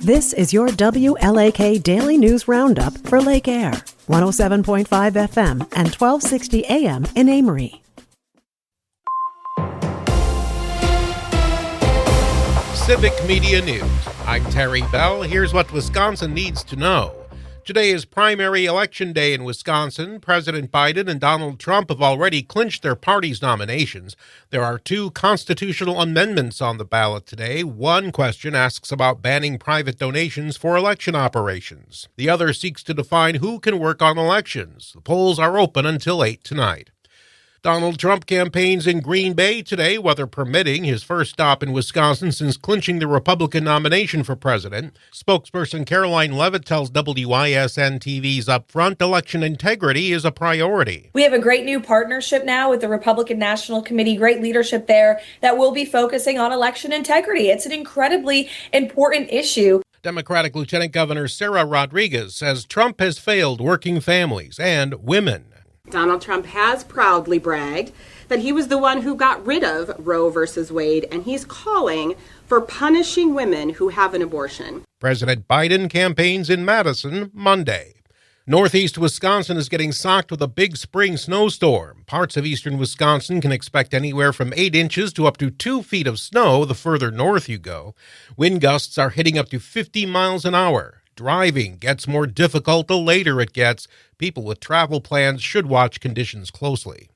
This is your WLAK Daily News Roundup for Lake Air, 107.5 FM and 1260 AM in Amory. Civic Media News. I'm Terry Bell. Here's what Wisconsin needs to know. Today is primary election day in Wisconsin. President Biden and Donald Trump have already clinched their party's nominations. There are two constitutional amendments on the ballot today. One question asks about banning private donations for election operations. The other seeks to define who can work on elections. The polls are open until 8 tonight. Donald Trump campaigns in Green Bay today, weather permitting, his first stop in Wisconsin since clinching the Republican nomination for president. Spokesperson Caroline Levitt tells WISN-TV's Upfront election integrity is a priority. We have a great new partnership now with the Republican National Committee, great leadership there that will be focusing on election integrity. It's an incredibly important issue. Democratic Lieutenant Governor Sarah Rodriguez says Trump has failed working families and women. Donald Trump has proudly bragged that he was the one who got rid of Roe versus Wade, and he's calling for punishing women who have an abortion. President Biden campaigns in Madison Monday. Northeast Wisconsin is getting socked with a big spring snowstorm. Parts of eastern Wisconsin can expect anywhere from 8 inches to up to 2 feet of snow the further north you go. Wind gusts are hitting up to 50 miles an hour. Driving gets more difficult the later it gets. People with travel plans should watch conditions closely.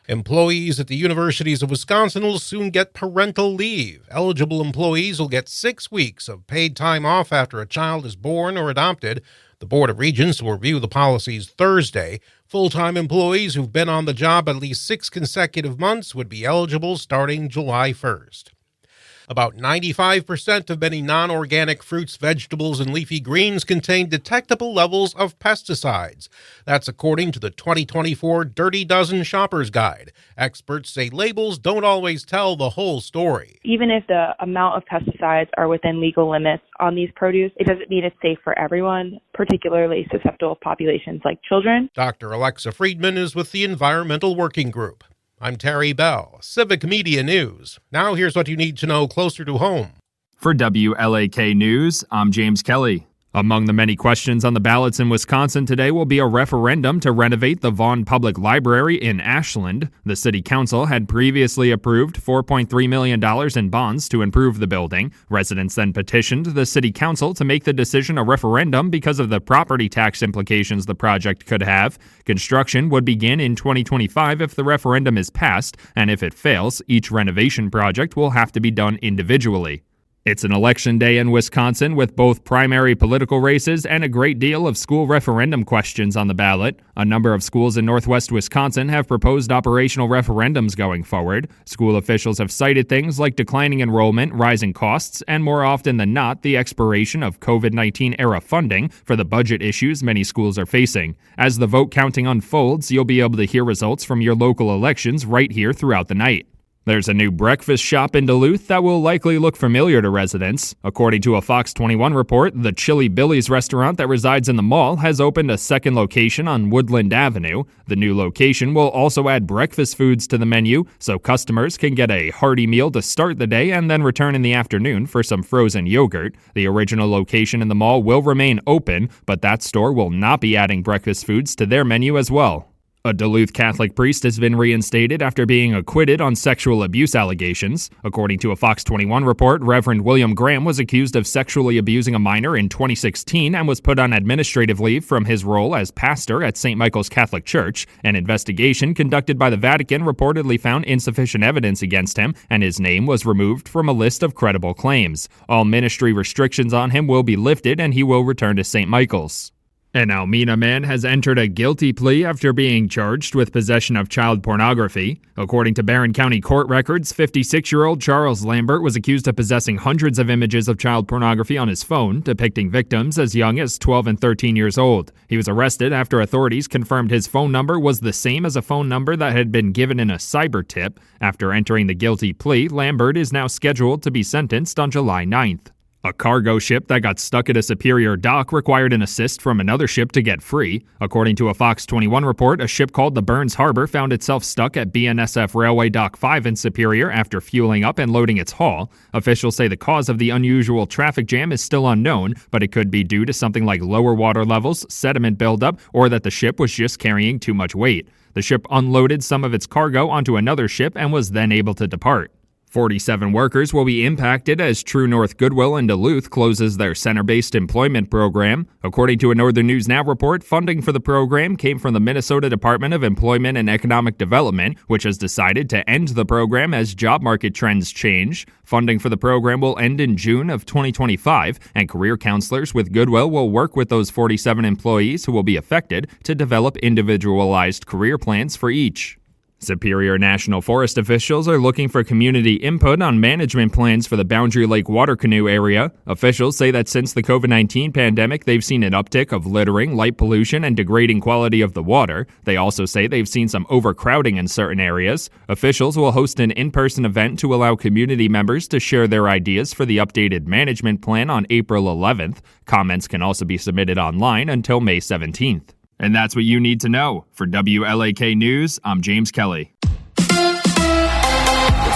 Employees at the universities of Wisconsin will soon get parental leave. Eligible employees will get 6 weeks of paid time off after a child is born or adopted. The Board of Regents will review the policies Thursday. Full-time employees who've been on the job at least 6 consecutive months would be eligible starting July 1st. About 95% of many non-organic fruits, vegetables, and leafy greens contain detectable levels of pesticides. That's according to the 2024 Dirty Dozen Shopper's Guide. Experts say labels don't always tell the whole story. Even if the amount of pesticides are within legal limits on these produce, it doesn't mean it's safe for everyone, particularly susceptible populations like children. Dr. Alexa Friedman is with the Environmental Working Group. I'm Terry Bell, Civic Media News. Now here's what you need to know closer to home. For WLAK News, I'm James Kelly. Among the many questions on the ballots in Wisconsin today will be a referendum to renovate the Vaughn Public Library in Ashland. The city council had previously approved $4.3 million in bonds to improve the building. Residents then petitioned the city council to make the decision a referendum because of the property tax implications the project could have. Construction would begin in 2025 if the referendum is passed, and if it fails, each renovation project will have to be done individually. It's an election day in Wisconsin with both primary political races and a great deal of school referendum questions on the ballot. A number of schools in northwest Wisconsin have proposed operational referendums going forward. School officials have cited things like declining enrollment, rising costs, and more often than not, the expiration of COVID-19 era funding for the budget issues many schools are facing. As the vote counting unfolds, you'll be able to hear results from your local elections right here throughout the night. There's a new breakfast shop in Duluth that will likely look familiar to residents. According to a Fox 21 report, the Chili Billy's restaurant that resides in the mall has opened a second location on Woodland Avenue. The new location will also add breakfast foods to the menu, so customers can get a hearty meal to start the day and then return in the afternoon for some frozen yogurt. The original location in the mall will remain open, but that store will not be adding breakfast foods to their menu as well. A Duluth Catholic priest has been reinstated after being acquitted on sexual abuse allegations. According to a Fox 21 report, Reverend William Graham was accused of sexually abusing a minor in 2016 and was put on administrative leave from his role as pastor at St. Michael's Catholic Church. An investigation conducted by the Vatican reportedly found insufficient evidence against him, and his name was removed from a list of credible claims. All ministry restrictions on him will be lifted, and he will return to St. Michael's. An Almena man has entered a guilty plea after being charged with possession of child pornography. According to Barron County court records, 56-year-old Charles Lambert was accused of possessing hundreds of images of child pornography on his phone, depicting victims as young as 12 and 13 years old. He was arrested after authorities confirmed his phone number was the same as a phone number that had been given in a cyber tip. After entering the guilty plea, Lambert is now scheduled to be sentenced on July 9th. A cargo ship that got stuck at a Superior dock required an assist from another ship to get free. According to a Fox 21 report, a ship called the Burns Harbor found itself stuck at BNSF Railway Dock 5 in Superior after fueling up and loading its haul. Officials say the cause of the unusual traffic jam is still unknown, but it could be due to something like lower water levels, sediment buildup, or that the ship was just carrying too much weight. The ship unloaded some of its cargo onto another ship and was then able to depart. 47 workers will be impacted as True North Goodwill in Duluth closes their center-based employment program. According to a Northern News Now report, funding for the program came from the Minnesota Department of Employment and Economic Development, which has decided to end the program as job market trends change. Funding for the program will end in June of 2025, and career counselors with Goodwill will work with those 47 employees who will be affected to develop individualized career plans for each. Superior National Forest officials are looking for community input on management plans for the Boundary Lake water canoe area. Officials say that since the COVID-19 pandemic, they've seen an uptick of littering, light pollution, and degrading quality of the water. They also say they've seen some overcrowding in certain areas. Officials will host an in-person event to allow community members to share their ideas for the updated management plan on April 11th. Comments can also be submitted online until May 17th. And that's what you need to know. For WLAK News, I'm James Kelly.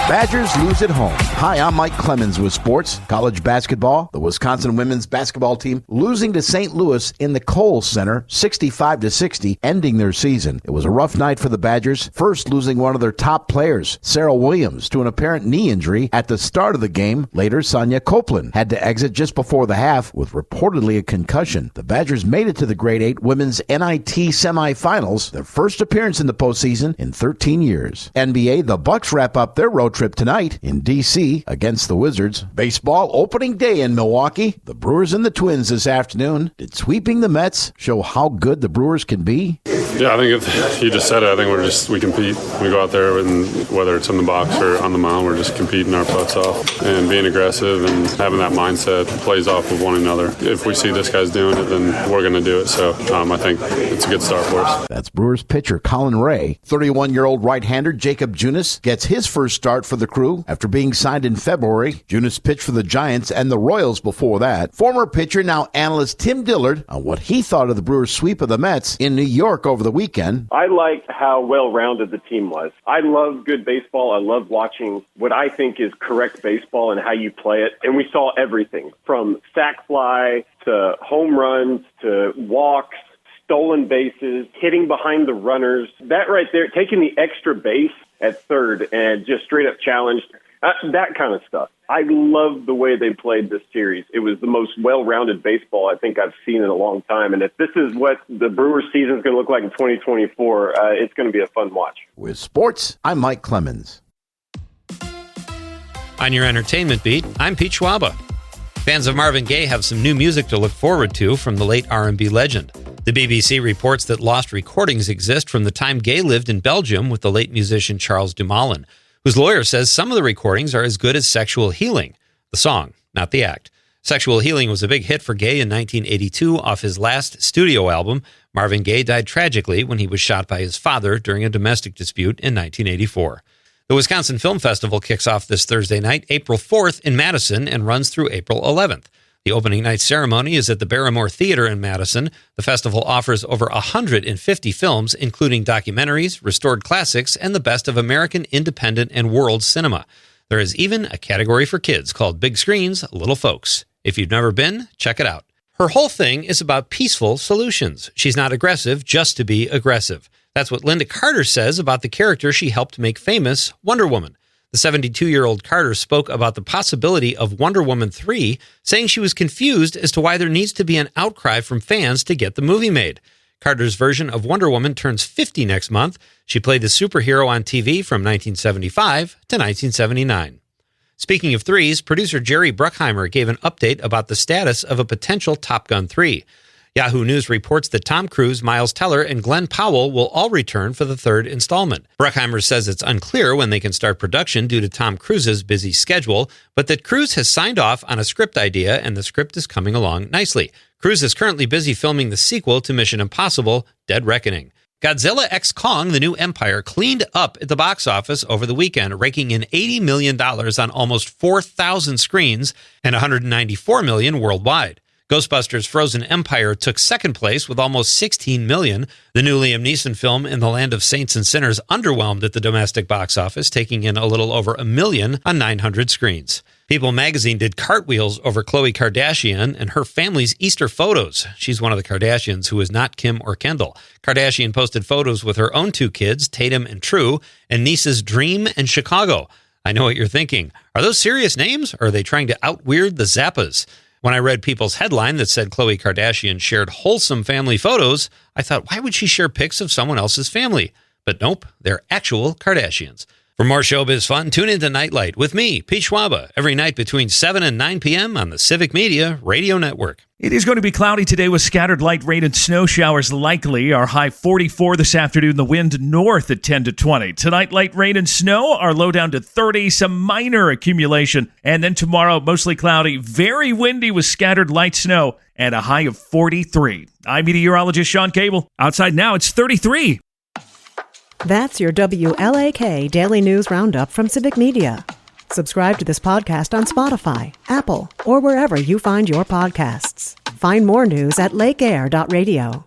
Badgers lose at home. Hi, I'm Mike Clemens with sports. College basketball, the Wisconsin women's basketball team losing to St. Louis in the Kohl Center 65-60, ending their season. It was a rough night for the Badgers, first losing one of their top players, Sarah Williams, to an apparent knee injury at the start of the game. Later, Sonia Copeland had to exit just before the half with reportedly a concussion. The Badgers made it to the Grade 8 women's NIT semifinals, their first appearance in the postseason in 13 years. NBA, the Bucks wrap up their road trip tonight in D.C. against the Wizards. Baseball opening day in Milwaukee. The Brewers and the Twins this afternoon. Did sweeping the Mets show how good the Brewers can be? Yeah, I think you just said it. I think we compete. We go out there, and whether it's in the box or on the mound, we're just competing our butts off and being aggressive and having that mindset plays off of one another. If we see this guy's doing it, then we're going to do it. So I think it's a good start for us. That's Brewers pitcher Colin Ray. 31-year-old right-hander Jacob Junis gets his first start for the Crew after being signed in February. Junis pitched for the Giants and the Royals before that. Former pitcher, now analyst Tim Dillard, on what he thought of the Brewers' sweep of the Mets in New York over the weekend. I liked how well-rounded the team was. I love good baseball. I love watching what I think is correct baseball and how you play it. And we saw everything from sac fly to home runs to walks, stolen bases, hitting behind the runners. That right there, taking the extra base at third and just straight up challenged, that kind of stuff. I love the way they played this series. It was the most well-rounded baseball I think I've seen in a long time. And if this is what the Brewers season is going to look like in 2024, it's going to be a fun watch. With sports, I'm Mike Clemens. On your entertainment beat, I'm Pete Schwaba. Fans of Marvin Gaye have some new music to look forward to from the late R&B legend. The BBC reports that lost recordings exist from the time Gaye lived in Belgium with the late musician Charles Dumoulin, whose lawyer says some of the recordings are as good as Sexual Healing, the song, not the act. Sexual Healing was a big hit for Gaye in 1982 off his last studio album. Marvin Gaye died tragically when he was shot by his father during a domestic dispute in 1984. The Wisconsin Film Festival kicks off this Thursday night, April 4th in Madison, and runs through April 11th. The opening night ceremony is at the Barrymore Theater in Madison. The festival offers over 150 films, including documentaries, restored classics, and the best of American independent and world cinema. There is even a category for kids called Big Screens, Little Folks. If you've never been, check it out. Her whole thing is about peaceful solutions. She's not aggressive just to be aggressive. That's what Linda Carter says about the character she helped make famous, Wonder Woman. The 72-year-old Carter spoke about the possibility of Wonder Woman 3, saying she was confused as to why there needs to be an outcry from fans to get the movie made. Carter's version of Wonder Woman turns 50 next month. She played the superhero on TV from 1975 to 1979. Speaking of threes, producer Jerry Bruckheimer gave an update about the status of a potential Top Gun 3. Yahoo News reports that Tom Cruise, Miles Teller, and Glenn Powell will all return for the third installment. Bruckheimer says it's unclear when they can start production due to Tom Cruise's busy schedule, but that Cruise has signed off on a script idea and the script is coming along nicely. Cruise is currently busy filming the sequel to Mission Impossible: Dead Reckoning. Godzilla x Kong: The New Empire cleaned up at the box office over the weekend, raking in $80 million on almost 4,000 screens and $194 million worldwide. Ghostbusters: Frozen Empire took second place with almost $16 million. The new Liam Neeson film In the Land of Saints and Sinners underwhelmed at the domestic box office, taking in a little over $1 million on 900 screens. People magazine did cartwheels over Khloe Kardashian and her family's Easter photos. She's one of the Kardashians who is not Kim or Kendall. Kardashian posted photos with her own two kids, Tatum and True, and nieces Dream and Chicago. I know what you're thinking. Are those serious names, or are they trying to out-weird the Zappas? When I read People's headline that said Khloe Kardashian shared wholesome family photos, I thought, why would she share pics of someone else's family? But nope, they're actual Kardashians. For more showbiz fun, tune into Nightlight with me, Pete Schwaba, every night between 7 and 9 p.m. on the Civic Media Radio Network. It is going to be cloudy today with scattered light rain and snow showers likely. Our high 44 this afternoon, the wind north at 10 to 20. Tonight, light rain and snow, our low down to 30, some minor accumulation. And then tomorrow, mostly cloudy, very windy with scattered light snow and a high of 43. I'm meteorologist Sean Cable. Outside now, it's 33. That's your WLAK Daily News Roundup from Civic Media. Subscribe to this podcast on Spotify, Apple, or wherever you find your podcasts. Find more news at lakeair.radio.